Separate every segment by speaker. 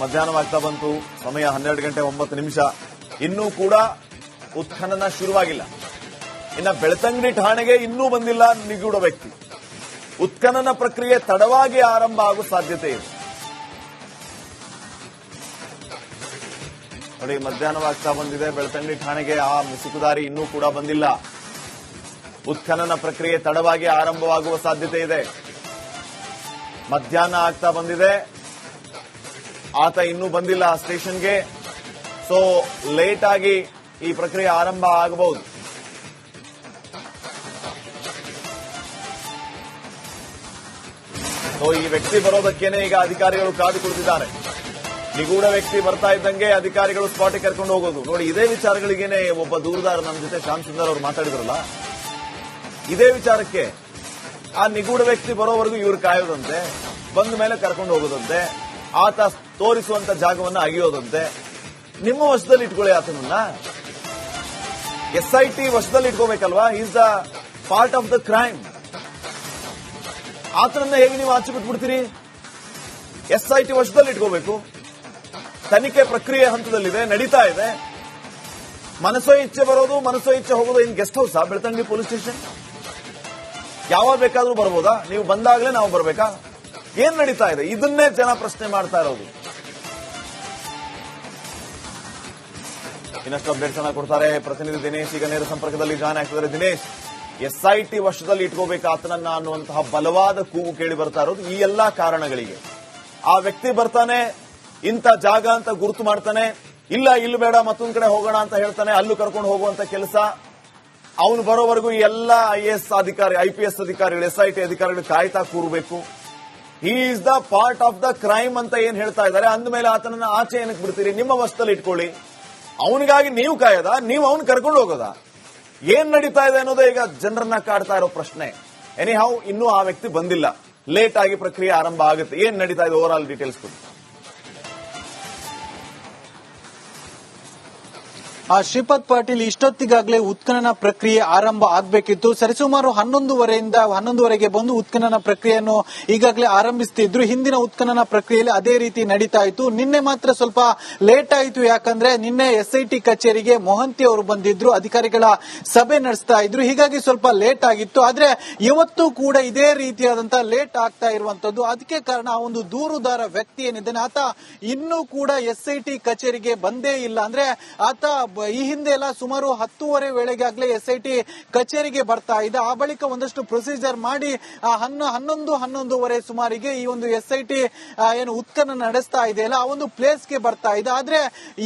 Speaker 1: ಮಧ್ಯಾಹ್ನವಾಗ್ತಾ ಬಂತು, ಸಮಯ 12:09. ಇನ್ನೂ ಕೂಡ ಉತ್ಖನನ ಶುರುವಾಗಿಲ್ಲ. ಇನ್ನು ಬೆಳ್ತಂಗಡಿ ಠಾಣೆಗೆ ಇನ್ನೂ ಬಂದಿಲ್ಲ ನಿಗೂಢ ವ್ಯಕ್ತಿ. ಉತ್ಖನನ ಪ್ರಕ್ರಿಯೆ ತಡವಾಗಿ ಆರಂಭ ಆಗುವ ಸಾಧ್ಯತೆ ಇದೆ. ನೋಡಿ, ಮಧ್ಯಾಹ್ನವಾಗ್ತಾ ಬಂದಿದೆ, ಬೆಳ್ತಂಗಡಿ ಠಾಣೆಗೆ ಆ ಮುಸುಕುದಾರಿ ಇನ್ನೂ ಕೂಡ ಬಂದಿಲ್ಲ. ಉತ್ಖನನ ಪ್ರಕ್ರಿಯೆ ತಡವಾಗಿ ಆರಂಭವಾಗುವ ಸಾಧ್ಯತೆ ಇದೆ. ಮಧ್ಯಾಹ್ನ ಆಗ್ತಾ ಬಂದಿದೆ, ಆತ ಇನ್ನೂ ಬಂದಿಲ್ಲ ಸ್ಟೇಷನ್ಗೆ. ಸೊ ಲೇಟ್ ಆಗಿ ಈ ಪ್ರಕ್ರಿಯೆ ಆರಂಭ ಆಗಬಹುದು. ಸೊ ಈ ವ್ಯಕ್ತಿ ಬರೋದಕ್ಕೇನೆ ಈಗ ಅಧಿಕಾರಿಗಳು ಕಾದು ಕುಳಿತಿದ್ದಾರೆ. ನಿಗೂಢ ವ್ಯಕ್ತಿ ಬರ್ತಾ ಇದ್ದಂಗೆ ಅಧಿಕಾರಿಗಳು ಸ್ಪಾಟಿಗೆ ಕರ್ಕೊಂಡು ಹೋಗೋದು. ನೋಡಿ, ಇದೇ ವಿಚಾರಗಳಿಗೇನೆ ಒಬ್ಬ ದೂರದಾರ ನಮ್ಮ ಜೊತೆ ಶ್ಯಾಮ್ ಸುಂದರ್ ಅವರು ಮಾತಾಡಿದ್ರಲ್ಲ, ಇದೇ ವಿಚಾರಕ್ಕೆ ಆ ನಿಗೂಢ ವ್ಯಕ್ತಿ ಬರೋವರೆಗೂ ಇವರು ಕಾಯೋದಂತೆ, ಬಂದ ಮೇಲೆ ಕರ್ಕೊಂಡು ಹೋಗೋದಂತೆ, ಆತ ತೋರಿಸುವಂತ ಜಾಗವನ್ನು ಅಗಿಯೋದಂತೆ. ನಿಮ್ಮ ವಶದಲ್ಲಿ ಇಟ್ಕೊಳ್ಳಿ ಆತನನ್ನ. SIT ವಶದಲ್ಲಿ ಇಟ್ಕೋಬೇಕಲ್ವಾ? Is the part of the crime. ಆತನನ್ನ ಹೇಗೆ ನೀವು ಆಚೆ ಬಿಟ್ಬಿಡ್ತೀರಿ? SIT ವಶದಲ್ಲಿ ಇಟ್ಕೋಬೇಕು. ತನಿಖೆ ಪ್ರಕ್ರಿಯೆ ಹಂತದಲ್ಲಿದೆ, ನಡೀತಾ ಇದೆ. ಮನಸೋ ಇಚ್ಛೆ ಬರೋದು, ಮನಸೋ ಇಚ್ಛೆ ಹೋಗೋದು. In guest ಹೌಸಾ Belthangady police station? ಯಾವಾಗ ಬೇಕಾದ್ರೂ ಬರ್ಬೋದಾ? ನೀವು ಬಂದಾಗಲೇ ನಾವು ಬರ್ಬೇಕಾ? ಏನ್ ನಡೀತಾ ಇದೆ? ಇದನ್ನೇ ಜನ ಪ್ರಶ್ನೆ ಮಾಡ್ತಾ ಇರೋದು. ಇನ್ನಷ್ಟು ಅಪ್ಡೇಟ್ಸ್ ಅನ್ನ ಕೊಡ್ತಾರೆ ಪ್ರತಿನಿಧಿ ದಿನೇಶ್. ಈಗ ನೇರ ಸಂಪರ್ಕದಲ್ಲಿ ಜಾಯ್ನ್ ಆಗ್ತಿದ್ದಾರೆ. ದಿನೇಶ್, SIT ವಶದಲ್ಲಿ ಇಟ್ಕೋಬೇಕು ಆತನನ್ನ ಅನ್ನುವಂತಹ ಬಲವಾದ ಕೂಗು ಕೇಳಿ ಬರ್ತಾ ಇರೋದು ಈ ಎಲ್ಲಾ ಕಾರಣಗಳಿಗೆ. ಆ ವ್ಯಕ್ತಿ ಬರ್ತಾನೆ, ಇಂಥ ಜಾಗ ಅಂತ ಗುರುತು ಮಾಡ್ತಾನೆ, ಇಲ್ಲ ಇಲ್ಲಿ ಬೇಡ ಮತ್ತೊಂದ್ ಕಡೆ ಹೋಗೋಣ ಅಂತ ಹೇಳ್ತಾನೆ, ಅಲ್ಲೂ ಕರ್ಕೊಂಡು ಹೋಗುವಂತ ಕೆಲಸ. ಅವನು ಬರೋವರೆಗೂ ಎಲ್ಲ IAS ಅಧಿಕಾರಿ, IPS ಅಧಿಕಾರಿಗಳು, SIT ಅಧಿಕಾರಿಗಳು ಕಾಯ್ತಾ ಕೂರಬೇಕು. He is the part of the crime ಅಂತ ಏನ್ ಹೇಳ್ತಾ ಇದ್ದಾರೆ. ಅಂದಮೇಲೆ ಆತನನ್ನ ಆಚೆ ಏನಕ್ಕೆ ಬಿಡ್ತೀರಿ? ನಿಮ್ಮ ವಶದಲ್ಲಿ ಇಟ್ಕೊಳ್ಳಿ. ಅವನಿಗಾಗಿ ನೀವು ಕಾಯದ, ನೀವು ಅವನು ಕರ್ಕೊಂಡು ಹೋಗೋದಾ? ಏನ್ ನಡೀತಾ ಇದೆ ಅನ್ನೋದೇ ಈಗ ಜನರನ್ನ ಕಾಡ್ತಾ ಇರೋ ಪ್ರಶ್ನೆ. ಎನಿಹೌ, ಇನ್ನೂ ಆ ವ್ಯಕ್ತಿ ಬಂದಿಲ್ಲ. ಲೇಟ್ ಆಗಿ ಪ್ರಕ್ರಿಯೆ ಆರಂಭ ಆಗುತ್ತೆ. ಏನ್ ನಡೀತಾ ಇದೆ ಓವರ್ ಆಲ್ ಡೀಟೇಲ್ಸ್ ಕೊಡಿ.
Speaker 2: ಶ್ರೀಪಾದ್ ಪಾಟೀಲ್, ಇಷ್ಟೊತ್ತಿಗಾಗಲೇ ಉತ್ಖನನ ಪ್ರಕ್ರಿಯೆ ಆರಂಭ ಆಗಬೇಕಿತ್ತು. ಸರಿಸುಮಾರು 11:30ಗೆ ಬಂದು ಉತ್ಖನನ ಪ್ರಕ್ರಿಯೆಯನ್ನು ಈಗಾಗಲೇ ಆರಂಭಿಸುತ್ತಿದ್ರು. ಹಿಂದಿನ ಉತ್ಖನನ ಪ್ರಕ್ರಿಯೆಯಲ್ಲಿ ಅದೇ ರೀತಿ ನಡೀತಾ ಇತ್ತು. ನಿನ್ನೆ ಮಾತ್ರ ಸ್ವಲ್ಪ ಲೇಟ್ ಆಯಿತು. ಯಾಕಂದ್ರೆ ನಿನ್ನೆ SIT ಕಚೇರಿಗೆ ಮೊಹಂತಿ ಅವರು ಬಂದಿದ್ರು, ಅಧಿಕಾರಿಗಳ ಸಭೆ ನಡೆಸ್ತಾ ಇದ್ರು. ಹೀಗಾಗಿ ಸ್ವಲ್ಪ ಲೇಟ್ ಆಗಿತ್ತು. ಆದ್ರೆ ಇವತ್ತು ಕೂಡ ಇದೇ ರೀತಿಯಾದಂತಹ ಲೇಟ್ ಆಗ್ತಾ ಇರುವಂತದ್ದು. ಅದಕ್ಕೆ ಕಾರಣ ಆ ಒಂದು ದೂರುದಾರ ವ್ಯಕ್ತಿ ಏನಿದ್ದಾನೆ, ಆತ ಇನ್ನೂ ಕೂಡ SIT ಕಚೇರಿಗೆ ಬಂದೇ ಇಲ್ಲ. ಅಂದ್ರೆ ಆತ ಈ ಹಿಂದೆ ಎಲ್ಲ ಸುಮಾರು 10:30 ವೇಳೆಗಾಗಲೇ SIT ಕಚೇರಿಗೆ ಬರ್ತಾ ಇದ್ದ. ಆ ಬಳಿಕ ಒಂದಷ್ಟು ಪ್ರೊಸೀಜರ್ ಮಾಡಿ 11:30 ಸುಮಾರಿಗೆ ಈ ಒಂದು SIT ಏನು ಉತ್ಖನನ ನಡೆಸ್ತಾ ಇದೆಯಲ್ಲ, ಆ ಒಂದು ಪ್ಲೇಸ್ಗೆ ಬರ್ತಾ ಇದ್ದ. ಆದ್ರೆ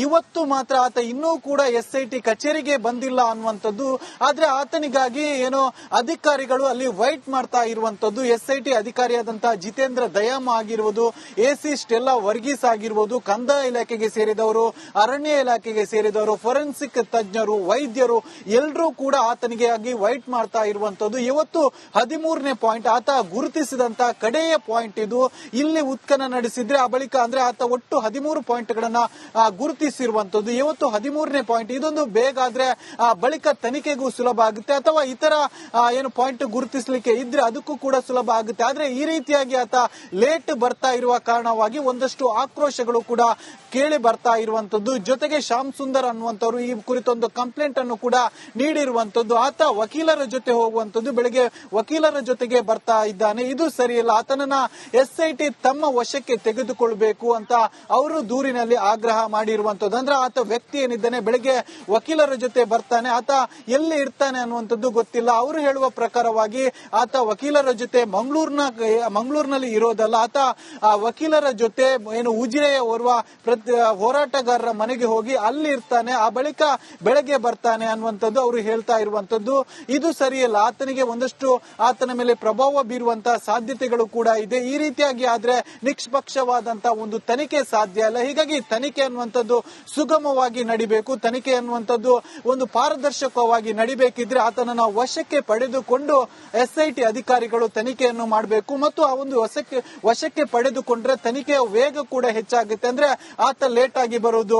Speaker 2: ಇವತ್ತು ಮಾತ್ರ ಆತ ಇನ್ನೂ ಕೂಡ SIT ಕಚೇರಿಗೆ ಬಂದಿಲ್ಲ ಅನ್ನುವಂಥದ್ದು. ಆದ್ರೆ ಆತನಿಗಾಗಿ ಏನೋ ಅಧಿಕಾರಿಗಳು ಅಲ್ಲಿ ವೈಟ್ ಮಾಡ್ತಾ ಇರುವಂತದ್ದು. SIT ಅಧಿಕಾರಿಯಾದಂತಹ ಜಿತೇಂದ್ರ ದಯಾಮ ಆಗಿರ್ಬೋದು, AC ಸ್ಟೆಲ್ಲಾ ವರ್ಗೀಸ್ ಆಗಿರ್ಬೋದು, ಕಂದಾಯ ಇಲಾಖೆಗೆ ಸೇರಿದವರು, ಅರಣ್ಯ ಇಲಾಖೆಗೆ ಸೇರಿದವರು, ಫೋರೆನ್ಸಿಕ್ ತಜ್ಞರು, ವೈದ್ಯರು ಎಲ್ಲರೂ ಕೂಡ ಆತನಿಗೆ ಆಗಿ ವೈಟ್ ಮಾಡ್ತಾ ಇರುವಂತದ್ದು. ಇವತ್ತು 13ನೇ ಪಾಯಿಂಟ್, ಆತ ಗುರುತಿಸಿದಂತ ಕಡೆಯ ಪಾಯಿಂಟ್ ಇದು. ಇಲ್ಲಿ ಉತ್ಖನನ ನಡೆಸಿದ್ರೆ ಆ ಬಳಿಕ ಅಂದ್ರೆ ಆತ ಒಟ್ಟು 13 ಪಾಯಿಂಟ್ಗಳನ್ನ ಗುರುತಿಸಿರುವಂತದ್ದು. ಇವತ್ತು 13ನೇ ಪಾಯಿಂಟ್. ಇದೊಂದು ಬೇಗ ಆದ್ರೆ ಬಳಿಕ ತನಿಖೆಗೂ ಸುಲಭ ಆಗುತ್ತೆ, ಅಥವಾ ಇತರ ಏನು ಪಾಯಿಂಟ್ ಗುರುತಿಸಲಿಕ್ಕೆ ಇದ್ರೆ ಅದಕ್ಕೂ ಕೂಡ ಸುಲಭ ಆಗುತ್ತೆ. ಆದ್ರೆ ಈ ರೀತಿಯಾಗಿ ಆತ ಲೇಟ್ ಬರ್ತಾ ಇರುವ ಕಾರಣವಾಗಿ ಒಂದಷ್ಟು ಆಕ್ರೋಶಗಳು ಕೂಡ ಕೇಳಿ ಬರ್ತಾ ಇರುವಂತದ್ದು. ಜೊತೆಗೆ ಶ್ಯಾಮ್ ಸುಂದರ್ ಅನ್ನುವಂಥವ್ರು ಈ ಕುರಿತೊಂದು ಕಂಪ್ಲೇಂಟ್ ಅನ್ನು ಕೂಡ ನೀಡಿರುವಂತದ್ದು. ಆತ ವಕೀಲರ ಜೊತೆ ಹೋಗುವಂತದ್ದು, ಬೆಳಗ್ಗೆ ವಕೀಲರ ಜೊತೆಗೆ ಬರ್ತಾ ಇದ್ದಾನೆ, ಇದು ಸರಿಯಲ್ಲ. ಆತನನ್ನ SIT ತಮ್ಮ ವಶಕ್ಕೆ ತೆಗೆದುಕೊಳ್ಬೇಕು ಅಂತ ಅವರು ದೂರಿನಲ್ಲಿ ಆಗ್ರಹ ಮಾಡಿರುವಂತದ್ದು. ಅಂದ್ರೆ ಆತ ವ್ಯಕ್ತಿ ಏನಿದ್ದಾನೆ ಬೆಳಗ್ಗೆ ವಕೀಲರ ಜೊತೆ ಬರ್ತಾನೆ, ಆತ ಎಲ್ಲಿ ಇರ್ತಾನೆ ಅನ್ನುವಂಥದ್ದು ಗೊತ್ತಿಲ್ಲ. ಅವರು ಹೇಳುವ ಪ್ರಕಾರವಾಗಿ ಆತ ವಕೀಲರ ಜೊತೆ ಮಂಗಳೂರಿನಲ್ಲಿ ಇರೋದಲ್ಲ, ಆತ ವಕೀಲರ ಜೊತೆ ಏನು ಉಜಿರೆಯ ಓರ್ವ ಹೋರಾಟಗಾರರ ಮನೆಗೆ ಹೋಗಿ ಅಲ್ಲಿ ಇರ್ತಾನೆ, ಆ ಬಳಿಕ ಬೆಳಗ್ಗೆ ಬರ್ತಾನೆ ಅನ್ನುವಂಥದ್ದು ಅವರು ಹೇಳ್ತಾ ಇರುವಂತದ್ದು. ಇದು ಸರಿಯಲ್ಲ. ಆತನಿಗೆ ಒಂದಷ್ಟು ಆತನ ಮೇಲೆ ಪ್ರಭಾವ ಬೀರುವಂತಹ ಸಾಧ್ಯತೆಗಳು ಕೂಡ ಇದೆ. ಈ ರೀತಿಯಾಗಿ ಆದ್ರೆ ನಿಷ್ಪಕ್ಷವಾದಂತಹ ಒಂದು ತನಿಖೆ ಸಾಧ್ಯ ಇಲ್ಲ. ಹೀಗಾಗಿ ತನಿಖೆ ಅನ್ನುವಂಥದ್ದು ಸುಗಮವಾಗಿ ನಡಿಬೇಕು. ತನಿಖೆ ಅನ್ನುವಂಥದ್ದು ಒಂದು ಪಾರದರ್ಶಕವಾಗಿ ನಡಿಬೇಕಿದ್ರೆ ಆತನನ್ನ ವಶಕ್ಕೆ ಪಡೆದುಕೊಂಡು SIT ಅಧಿಕಾರಿಗಳು ತನಿಖೆಯನ್ನು ಮಾಡಬೇಕು. ಮತ್ತು ಆ ಒಂದು ವಶಕ್ಕೆ ಪಡೆದುಕೊಂಡ್ರೆ ತನಿಖೆಯ ವೇಗ ಕೂಡ ಹೆಚ್ಚಾಗುತ್ತೆ. ಅಂದ್ರೆ ಆತ ಲೇಟ್ ಆಗಿ ಬರೋದು,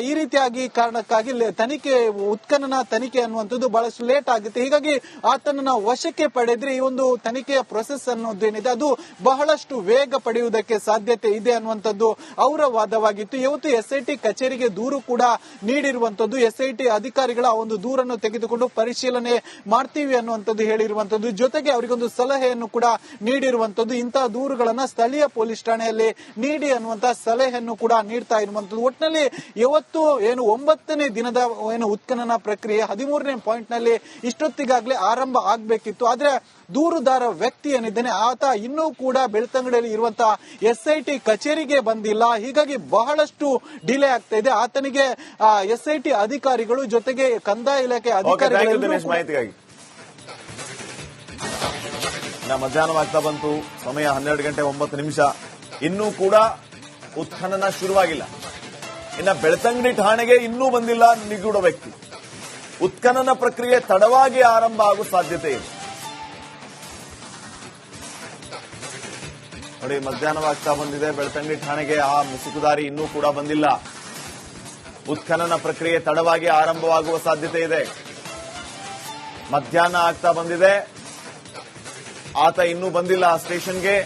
Speaker 2: ಈ ರೀತಿಯಾಗಿ ಕಾರಣಕ್ಕಾಗಿ ಹೀಗಾಗಿ ತನಿಖೆ ಉತ್ಖನನ ತನಿಖೆ ಅನ್ನುವಂಥದ್ದು ಬಹಳಷ್ಟು ಲೇಟ್ ಆಗುತ್ತೆ. ಹೀಗಾಗಿ ಆತನನ್ನ ವಶಕ್ಕೆ ಪಡೆದ್ರೆ ಈ ಒಂದು ತನಿಖೆಯ ಪ್ರೊಸೆಸ್ ಅನ್ನೋದೇನಿದೆ ಅದು ಬಹಳಷ್ಟು ವೇಗ ಪಡೆಯುವುದಕ್ಕೆ ಸಾಧ್ಯತೆ ಇದೆ ಅನ್ನುವಂಥದ್ದು ಅವರ ವಾದವಾಗಿತ್ತು. ಇವತ್ತು ಎಸ್ಐಟಿ ಕಚೇರಿಗೆ ದೂರು ಕೂಡ ನೀಡಿರುವಂತದ್ದು. ಎಸ್ಐಟಿ ಅಧಿಕಾರಿಗಳ ಒಂದು ದೂರನ್ನು ತೆಗೆದುಕೊಂಡು ಪರಿಶೀಲನೆ ಮಾಡ್ತೀವಿ ಅನ್ನುವಂಥದ್ದು ಹೇಳಿರುವಂತದ್ದು. ಜೊತೆಗೆ ಅವರಿಗೊಂದು ಸಲಹೆಯನ್ನು ಕೂಡ ನೀಡಿರುವಂತದ್ದು. ಇಂತಹ ದೂರುಗಳನ್ನ ಸ್ಥಳೀಯ ಪೊಲೀಸ್ ಠಾಣೆಯಲ್ಲಿ ನೀಡಿ ಅನ್ನುವಂತಹ ಸಲಹೆಯನ್ನು ಕೂಡ ನೀಡ್ತಾ ಇರುವಂತದ್ದು. ಒಟ್ಟಿನಲ್ಲಿ ಇವತ್ತು 9ನೇ ದಿನದ ಉತ್ಖನನ ಪ್ರಕ್ರಿಯೆ 13ನೇ ಪಾಯಿಂಟ್ ನಲ್ಲಿ ಇಷ್ಟೊತ್ತಿಗಾಗಲೇ ಆರಂಭ ಆಗಬೇಕಿತ್ತು. ಆದ್ರೆ ದೂರುದಾರ ವ್ಯಕ್ತಿ ಏನಿದ್ದಾನೆ ಆತ ಇನ್ನೂ ಕೂಡ ಬೆಳ್ತಂಗಡಿಯಲ್ಲಿ ಇರುವಂತಹ ಎಸ್ಐಟಿ ಕಚೇರಿಗೆ ಬಂದಿಲ್ಲ. ಹೀಗಾಗಿ ಬಹಳಷ್ಟು ಡಿಲೇ ಆಗ್ತಾ ಇದೆ. ಆತನಿಗೆ ಎಸ್ಐಟಿ ಅಧಿಕಾರಿಗಳು ಜೊತೆಗೆ ಕಂದಾಯ ಇಲಾಖೆ ಅಧಿಕಾರಿಗಳು
Speaker 1: ಮಾಹಿತಿಗಾಗಿ ಮಧ್ಯಾಹ್ನವಾಗ್ತಾ ಬಂತು. ಸಮಯ 12:09. ಇನ್ನೂ ಕೂಡ ಉತ್ಖನನ ಶುರುವಾಗಿಲ್ಲ. ಇನ್ನ ಬೆಳ್ತಂಗಡಿ ಠಾಣೆಗೆ ಇನ್ನೂ ಬಂದಿಲ್ಲ ನಿಗೂಢ ವ್ಯಕ್ತಿ. ಉತ್ಖನನ ಪ್ರಕ್ರಿಯೆ ತಡವಾಗಿ ಆರಂಭ ಆಗುವ ಸಾಧ್ಯತೆ ಇದೆ. ನೋಡಿ, ಮಧ್ಯಾಹ್ನವಾಗ್ತಾ ಬಂದಿದೆ. ಬೆಳ್ತಂಗಡಿ ಠಾಣೆಗೆ ಆ ಮುಸುಕುದಾರಿ ಇನ್ನೂ ಕೂಡ ಬಂದಿಲ್ಲ. ಉತ್ಖನನ ಪ್ರಕ್ರಿಯೆ ತಡವಾಗಿ ಆರಂಭವಾಗುವ ಸಾಧ್ಯತೆ ಇದೆ. ಮಧ್ಯಾಹ್ನ ಆಗ್ತಾ ಬಂದಿದೆ, ಆತ ಇನ್ನೂ ಬಂದಿಲ್ಲ ಸ್ಟೇಷನ್ಗೆ.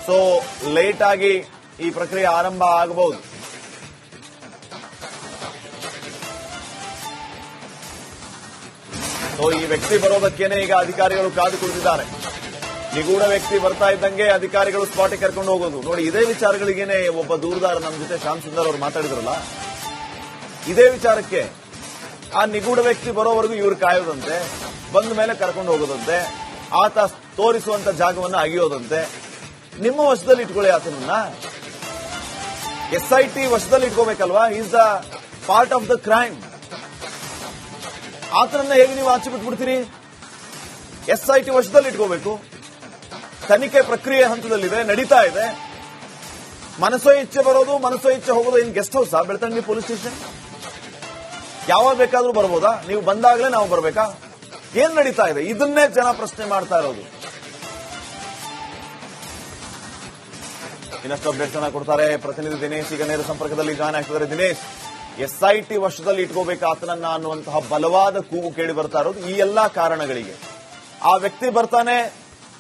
Speaker 1: ಸೊ ಲೇಟ್ ಆಗಿ ಈ ಪ್ರಕ್ರಿಯೆ ಆರಂಭ ಆಗಬಹುದು. ಸೊ ಈ ವ್ಯಕ್ತಿ ಬರೋದಕ್ಕೇನೆ ಈಗ ಅಧಿಕಾರಿಗಳು ಕಾದು ಕುಳಿತಿದ್ದಾರೆ. ನಿಗೂಢ ವ್ಯಕ್ತಿ ಬರ್ತಾ ಇದ್ದಂಗೆ ಅಧಿಕಾರಿಗಳು ಸ್ಪಾಟಿಗೆ ಕರ್ಕೊಂಡು ಹೋಗೋದು. ನೋಡಿ, ಇದೇ ವಿಚಾರಗಳಿಗೇನೆ ಒಬ್ಬ ದೂರುದಾರ ನಮ್ಮ ಜೊತೆ ಶ್ಯಾಮ್ ಸುಂದರ್ ಅವರು ಮಾತಾಡಿದ್ರಲ್ಲ, ಇದೇ ವಿಚಾರಕ್ಕೆ ಆ ನಿಗೂಢ ವ್ಯಕ್ತಿ ಬರೋವರೆಗೂ ಇವರು ಕಾಯೋದಂತೆ, ಬಂದ ಮೇಲೆ ಕರ್ಕೊಂಡು ಹೋಗೋದಂತೆ, ಆತ ತೋರಿಸುವಂತ ಜಾಗವನ್ನು ಅಗಿಯೋದಂತೆ. ನಿಮ್ಮ ವಶದಲ್ಲಿ ಇಟ್ಕೊಳ್ಳಿ ಆತನನ್ನ. ಎಸ್ಐಟಿ ವಶದಲ್ಲಿ ಇಟ್ಕೋಬೇಕಲ್ವಾ? Is the part of the crime. ಆತನನ್ನ ಹೇಗೆ ನೀವು ಆಚೆ ಬಿಟ್ಬಿಡ್ತೀರಿ? ಎಸ್ಐಟಿ ವಶದಲ್ಲಿ ಇಟ್ಕೋಬೇಕು. ತನಿಖೆ ಪ್ರಕ್ರಿಯೆ ಹಂತದಲ್ಲಿದೆ, ನಡೀತಾ ಇದೆ. ಮನಸೋ ಇಚ್ಛೆ ಬರೋದು, ಮನಸೋ ಇಚ್ಛೆ ಹೋಗೋದು. In guest house Belthangady police station ಯಾವಾಗ ಬೇಕಾದ್ರೂ ಬರ್ಬೋದಾ? ನೀವು ಬಂದಾಗಲೇ ನಾವು ಬರ್ಬೇಕಾ? ಏನ್ ನಡೀತಾ ಇದೆ? ಇದನ್ನೇ ಜನ ಪ್ರಶ್ನೆ ಮಾಡ್ತಾ ಇರೋದು. ಇನ್ನಷ್ಟು ಅಪ್ಡೇಟ್ಸ್ ಅನ್ನ ಕೊಡ್ತಾರೆ ಪ್ರತಿನಿಧಿ ದಿನೇಶ್. ಈಗ ನೇರ ಸಂಪರ್ಕದಲ್ಲಿ ಜಾಯ್ನ್ ಆಗ್ತಿದ್ದಾರೆ. ದಿನೇಶ್, ಎಸ್ಐಟಿ ವಶದಲ್ಲಿ ಇಟ್ಕೋಬೇಕು ಆತನನ್ನ ಅನ್ನುವಂತಹ ಬಲವಾದ ಕೂಗು ಕೇಳಿ ಬರ್ತಾ ಇರೋದು ಈ ಎಲ್ಲಾ ಕಾರಣಗಳಿಗೆ. ಆ ವ್ಯಕ್ತಿ ಬರ್ತಾನೆ,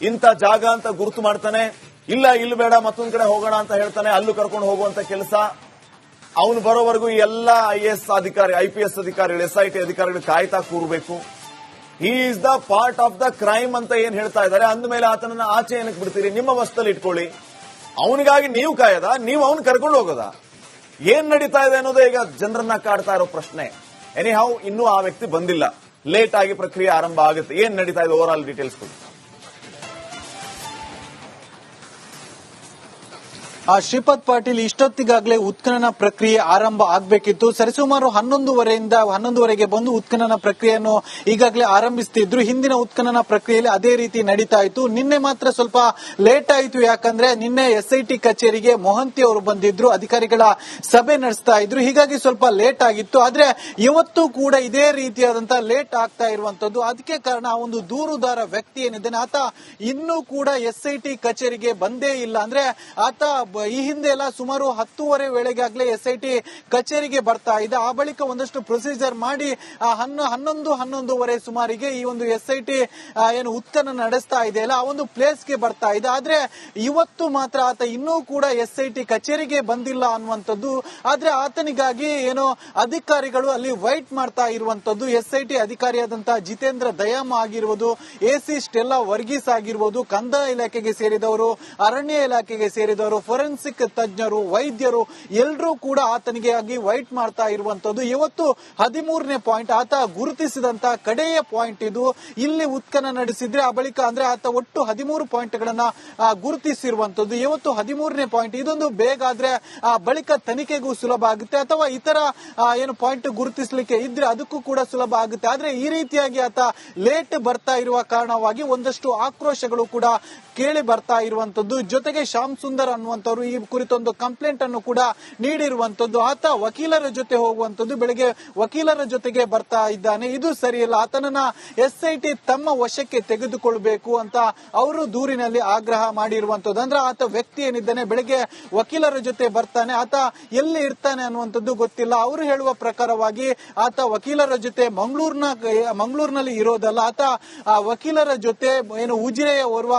Speaker 1: ಇಂಥ ಜಾಗ ಅಂತ ಗುರುತು ಮಾಡ್ತಾನೆ, ಇಲ್ಲ ಇಲ್ಲಿ ಬೇಡ ಮತ್ತೊಂದ್ ಕಡೆ ಹೋಗೋಣ ಅಂತ ಹೇಳ್ತಾನೆ, ಅಲ್ಲೂ ಕರ್ಕೊಂಡು ಹೋಗುವಂತ ಕೆಲಸ. ಅವನು ಬರೋವರೆಗೂ ಎಲ್ಲ IAS ಅಧಿಕಾರಿ, IPS ಅಧಿಕಾರಿಗಳು, ಎಸ್ಐಟಿ ಅಧಿಕಾರಿಗಳು ಕಾಯ್ತಾ ಕೂರಬೇಕು. He is the part of the crime ಅಂತ ಏನ್ ಹೇಳ್ತಾ ಇದ್ದಾರೆ. ಅಂದಮೇಲೆ ಆತನನ್ನ ಆಚೆ ಏನಕ್ಕೆ ಬಿಡ್ತೀರಿ? ನಿಮ್ಮ ವಶದಲ್ಲಿ ಇಟ್ಕೊಳ್ಳಿ. ಅವನಿಗಾಗಿ ನೀವು ಕಾಯದ, ನೀವು ಅವನು ಕರ್ಕೊಂಡು ಹೋಗೋದ? ಏನ್ ನಡೀತಾ ಇದೆ ಅನ್ನೋದೇ ಈಗ ಜನರನ್ನ ಕಾಡ್ತಾ ಇರೋ ಪ್ರಶ್ನೆ. ಎನಿಹೌ, ಇನ್ನೂ ಆ ವ್ಯಕ್ತಿ ಬಂದಿಲ್ಲ. ಲೇಟ್ ಆಗಿ ಪ್ರಕ್ರಿಯೆ ಆರಂಭ ಆಗುತ್ತೆ. ಏನ್ ನಡೀತಾ ಇದೆ ಓವರ್ ಆಲ್ ಡೀಟೇಲ್ಸ್ ಕೊಡಿ.
Speaker 2: ಶ್ರೀಪಾದ್ ಪಾಟೀಲ್, ಇಷ್ಟೊತ್ತಿಗಾಗಲೇ ಉತ್ಖನನ ಪ್ರಕ್ರಿಯೆ ಆರಂಭ ಆಗಬೇಕಿತ್ತು. ಸರಿಸುಮಾರು 11:30 ಬಂದು ಉತ್ಖನನ ಪ್ರಕ್ರಿಯೆಯನ್ನು ಈಗಾಗಲೇ ಆರಂಭಿಸುತ್ತಿದ್ರು. ಹಿಂದಿನ ಉತ್ಖನನ ಪ್ರಕ್ರಿಯೆಯಲ್ಲಿ ಅದೇ ರೀತಿ ನಡೀತಾ ಇತ್ತು. ನಿನ್ನೆ ಮಾತ್ರ ಸ್ವಲ್ಪ ಲೇಟ್ ಆಯಿತು. ಯಾಕಂದ್ರೆ ನಿನ್ನೆ ಎಸ್ಐಟಿ ಕಚೇರಿಗೆ ಮೊಹಂತಿ ಅವರು ಬಂದಿದ್ರು, ಅಧಿಕಾರಿಗಳ ಸಭೆ ನಡೆಸ್ತಾ ಇದ್ರು. ಹೀಗಾಗಿ ಸ್ವಲ್ಪ ಲೇಟ್ ಆಗಿತ್ತು. ಆದ್ರೆ ಇವತ್ತು ಕೂಡ ಇದೇ ರೀತಿಯಾದಂತಹ ಲೇಟ್ ಆಗ್ತಾ ಇರುವಂತದ್ದು. ಅದಕ್ಕೆ ಕಾರಣ ಆ ಒಂದು ದೂರುದಾರ ವ್ಯಕ್ತಿ ಏನಿದ್ದಾನೆ ಆತ ಇನ್ನೂ ಕೂಡ ಎಸ್ಐಟಿ ಕಚೇರಿಗೆ ಬಂದೇ ಇಲ್ಲ. ಅಂದ್ರೆ ಆತ ಈ ಹಿಂದೆ ಎಲ್ಲ ಸುಮಾರು 10:30 ವೇಳೆಗಾಗಲೇ ಎಸ್ಐಟಿ ಕಚೇರಿಗೆ ಬರ್ತಾ ಇದೆ. ಆ ಬಳಿಕ ಒಂದಷ್ಟು ಪ್ರೊಸೀಜರ್ ಮಾಡಿ 11:30 ಸುಮಾರಿಗೆ ಈ ಒಂದು ಎಸ್ಐಟಿ ಏನು ಉತ್ಖನನ ನಡೆಸ್ತಾ ಇದೆಯಲ್ಲ ಆ ಒಂದು ಪ್ಲೇಸ್ಗೆ ಬರ್ತಾ ಇದೆ. ಆದ್ರೆ ಇವತ್ತು ಮಾತ್ರ ಆತ ಇನ್ನೂ ಕೂಡ ಎಸ್ಐಟಿ ಕಚೇರಿಗೆ ಬಂದಿಲ್ಲ ಅನ್ನುವಂಥದ್ದು. ಆದ್ರೆ ಆತನಿಗಾಗಿ ಏನೋ ಅಧಿಕಾರಿಗಳು ಅಲ್ಲಿ ವೈಟ್ ಮಾಡ್ತಾ ಇರುವಂತದ್ದು. ಎಸ್ಐಟಿ ಅಧಿಕಾರಿಯಾದಂತಹ ಜಿತೇಂದ್ರ ದಯಾಮ ಆಗಿರುವುದು, AC ಸ್ಟೆಲ್ಲಾ ವರ್ಗೀಸ್ ಆಗಿರುವುದು, ಕಂದಾಯ ಇಲಾಖೆಗೆ ಸೇರಿದವರು, ಅರಣ್ಯ ಇಲಾಖೆಗೆ ಸೇರಿದವರು, ಫೋರೆನ್ಸಿಕ್ ತಜ್ಞರು, ವೈದ್ಯರು ಎಲ್ಲರೂ ಕೂಡ ಆತನಿಗೆ ಆಗಿ ವೈಟ್ ಮಾಡ್ತಾ ಇರುವಂತದ್ದು. ಇವತ್ತು 13ನೇ ಪಾಯಿಂಟ್ ಆತ ಗುರುತಿಸಿದಂತಹ ಕಡೆಯ ಪಾಯಿಂಟ್ ಇದು. ಇಲ್ಲಿ ಉತ್ಖನನ ನಡೆಸಿದ್ರೆ ಆ ಬಳಿಕ ಅಂದ್ರೆ ಆತ ಒಟ್ಟು 13 ಪಾಯಿಂಟ್ಗಳನ್ನ ಗುರುತಿಸಿರುವಂತದ್ದು. ಇವತ್ತು 13ನೇ ಪಾಯಿಂಟ್. ಇದೊಂದು ಬೇಗ ಆದ್ರೆ ಆ ಬಳಿಕ ತನಿಖೆಗೂ ಸುಲಭ ಆಗುತ್ತೆ, ಅಥವಾ ಇತರ ಏನು ಪಾಯಿಂಟ್ ಗುರುತಿಸಲಿಕ್ಕೆ ಇದ್ರೆ ಅದಕ್ಕೂ ಕೂಡ ಸುಲಭ ಆಗುತ್ತೆ. ಆದ್ರೆ ಈ ರೀತಿಯಾಗಿ ಆತ ಲೇಟ್ ಬರ್ತಾ ಇರುವ ಕಾರಣವಾಗಿ ಒಂದಷ್ಟು ಆಕ್ರೋಶಗಳು ಕೂಡ ಕೇಳಿ ಬರ್ತಾ ಇರುವಂತದ್ದು. ಜೊತೆಗೆ ಶ್ಯಾಮ್ ಸುಂದರ್ ಅನ್ನುವಂಥವ್ರು ಅವರು ಈ ಕುರಿತೊಂದು ಕಂಪ್ಲೇಂಟ್ ಅನ್ನು ಕೂಡ ನೀಡಿರುವಂತದ್ದು. ಆತ ವಕೀಲರ ಜೊತೆ ಹೋಗುವಂತದ್ದು, ಬೆಳಗ್ಗೆ ವಕೀಲರ ಜೊತೆಗೆ ಬರ್ತಾ ಇದ್ದಾನೆ, ಇದು ಸರಿಯಲ್ಲ, ಆತನನ್ನ ಎಸ್ಐಟಿ ತಮ್ಮ ವಶಕ್ಕೆ ತೆಗೆದುಕೊಳ್ಬೇಕು ಅಂತ ಅವರು ದೂರಿನಲ್ಲಿ ಆಗ್ರಹ ಮಾಡಿರುವಂತದ್ದು. ಅಂದ್ರೆ ಆತ ವ್ಯಕ್ತಿ ಏನಿದ್ದಾನೆ ಬೆಳಗ್ಗೆ ವಕೀಲರ ಜೊತೆ ಬರ್ತಾನೆ, ಆತ ಎಲ್ಲಿ ಇರ್ತಾನೆ ಅನ್ನುವಂಥದ್ದು ಗೊತ್ತಿಲ್ಲ. ಅವರು ಹೇಳುವ ಪ್ರಕಾರವಾಗಿ ಆತ ವಕೀಲರ ಜೊತೆ ಮಂಗಳೂರಿನಲ್ಲಿ ಇರೋದಲ್ಲ, ಆತ ಆ ವಕೀಲರ ಜೊತೆ ಏನು ಉಜಿರೆಯ ಓರ್ವ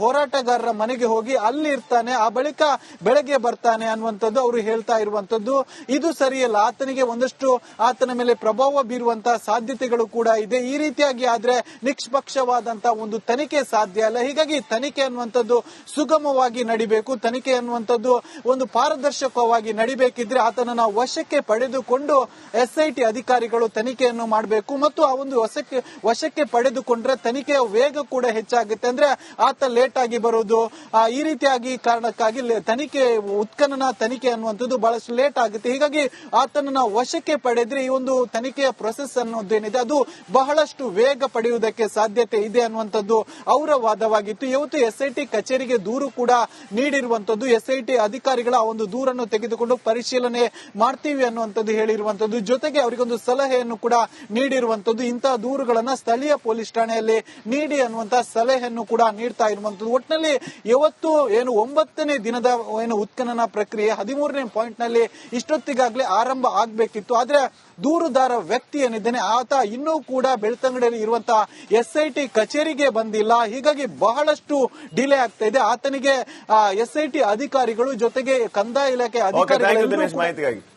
Speaker 2: ಹೋರಾಟಗಾರರ ಮನೆಗೆ ಹೋಗಿ ಅಲ್ಲಿ ಇರ್ತಾನೆ, ಆ ಬಳಿಕ ಬೆಳಗ್ಗೆ ಬರ್ತಾನೆ ಅನ್ನುವಂಥದ್ದು ಅವರು ಹೇಳ್ತಾ ಇರುವಂತದ್ದು. ಇದು ಸರಿಯಲ್ಲ, ಆತನಿಗೆ ಒಂದಷ್ಟು ಆತನ ಮೇಲೆ ಪ್ರಭಾವ ಬೀರುವಂತಹ ಸಾಧ್ಯತೆಗಳು ಕೂಡ ಇದೆ. ಈ ರೀತಿಯಾಗಿ ಆದ್ರೆ ನಿಷ್ಪಕ್ಷವಾದಂತಹ ಒಂದು ತನಿಖೆ ಸಾಧ್ಯ ಅಲ್ಲ. ಹೀಗಾಗಿ ತನಿಖೆ ಅನ್ನುವಂಥದ್ದು ಸುಗಮವಾಗಿ ನಡಿಬೇಕು, ತನಿಖೆ ಅನ್ನುವಂಥದ್ದು ಒಂದು ಪಾರದರ್ಶಕವಾಗಿ ನಡಿಬೇಕಿದ್ರೆ ಆತನನ್ನ ವಶಕ್ಕೆ ಪಡೆದುಕೊಂಡು ಎಸ್ಐಟಿ ಅಧಿಕಾರಿಗಳು ತನಿಖೆಯನ್ನು ಮಾಡಬೇಕು ಮತ್ತು ಆ ಒಂದು ವಶಕ್ಕೆ ಪಡೆದುಕೊಂಡ್ರೆ ತನಿಖೆಯ ವೇಗ ಕೂಡ ಹೆಚ್ಚಾಗುತ್ತೆ. ಅಂದ್ರೆ ಆತ ಲೇಟ್ ಆಗಿ ಬರೋದು, ಈ ರೀತಿಯಾಗಿ ಕಾರಣಕ್ಕಾಗಿ ಉತ್ಖನನ ತನಿಖೆ ಅನ್ನುವಂಥದ್ದು ಬಹಳಷ್ಟು ಲೇಟ್ ಆಗುತ್ತೆ. ಹೀಗಾಗಿ ಆತನನ್ನ ವಶಕ್ಕೆ ಪಡೆದ್ರೆ ಈ ಒಂದು ತನಿಖೆಯ ಪ್ರೊಸೆಸ್ ಅನ್ನೋದೇನಿದೆ ಅದು ಬಹಳಷ್ಟು ವೇಗ ಪಡೆಯುವುದಕ್ಕೆ ಸಾಧ್ಯತೆ ಇದೆ ಅನ್ನುವಂಥದ್ದು ಅವರ ವಾದವಾಗಿತ್ತು. ಇವತ್ತು ಎಸ್ಐಟಿ ಕಚೇರಿಗೆ ದೂರು ಕೂಡ ನೀಡಿರುವಂತದ್ದು. ಎಸ್ಐಟಿ ಅಧಿಕಾರಿಗಳ ಆ ಒಂದು ದೂರನ್ನು ತೆಗೆದುಕೊಂಡು ಪರಿಶೀಲನೆ ಮಾಡ್ತೀವಿ ಅನ್ನುವಂಥದ್ದು ಹೇಳಿರುವಂತದ್ದು. ಜೊತೆಗೆ ಅವರಿಗೊಂದು ಸಲಹೆಯನ್ನು ಕೂಡ ನೀಡಿರುವಂತದ್ದು. ಇಂತಹ ದೂರುಗಳನ್ನ ಸ್ಥಳೀಯ ಪೊಲೀಸ್ ಠಾಣೆಯಲ್ಲಿ ನೀಡಿ ಅನ್ನುವಂತಹ ಸಲಹೆಯನ್ನು ಕೂಡ ನೀಡ್ತಾ ಇರುವಂತದ್ದು. ಒಟ್ಟಿನಲ್ಲಿ ಇವತ್ತು ಏನು 9ನೇ ದಿನದ ಏನು ಉತ್ಖನನ ಪ್ರಕ್ರಿಯೆ 13ನೇ ಪಾಯಿಂಟ್ ನಲ್ಲಿ ಇಷ್ಟೊತ್ತಿಗಾಗಲೇ ಆರಂಭ ಆಗ್ಬೇಕಿತ್ತು. ಆದ್ರೆ ದೂರುದಾರ ವ್ಯಕ್ತಿ ಏನಿದ್ದಾನೆ ಆತ ಇನ್ನೂ ಕೂಡ ಬೆಳ್ತಂಗಡಿಯಲ್ಲಿ ಇರುವಂತಹ ಎಸ್ಐಟಿ ಕಚೇರಿಗೆ ಬಂದಿಲ್ಲ. ಹೀಗಾಗಿ ಬಹಳಷ್ಟು ಡಿಲೇ ಆಗ್ತಾ ಇದೆ. ಆತನಿಗೆ ಎಸ್ಐಟಿ ಅಧಿಕಾರಿಗಳು ಜೊತೆಗೆ ಕಂದಾಯ ಇಲಾಖೆ ಅಧಿಕಾರಿಗಳು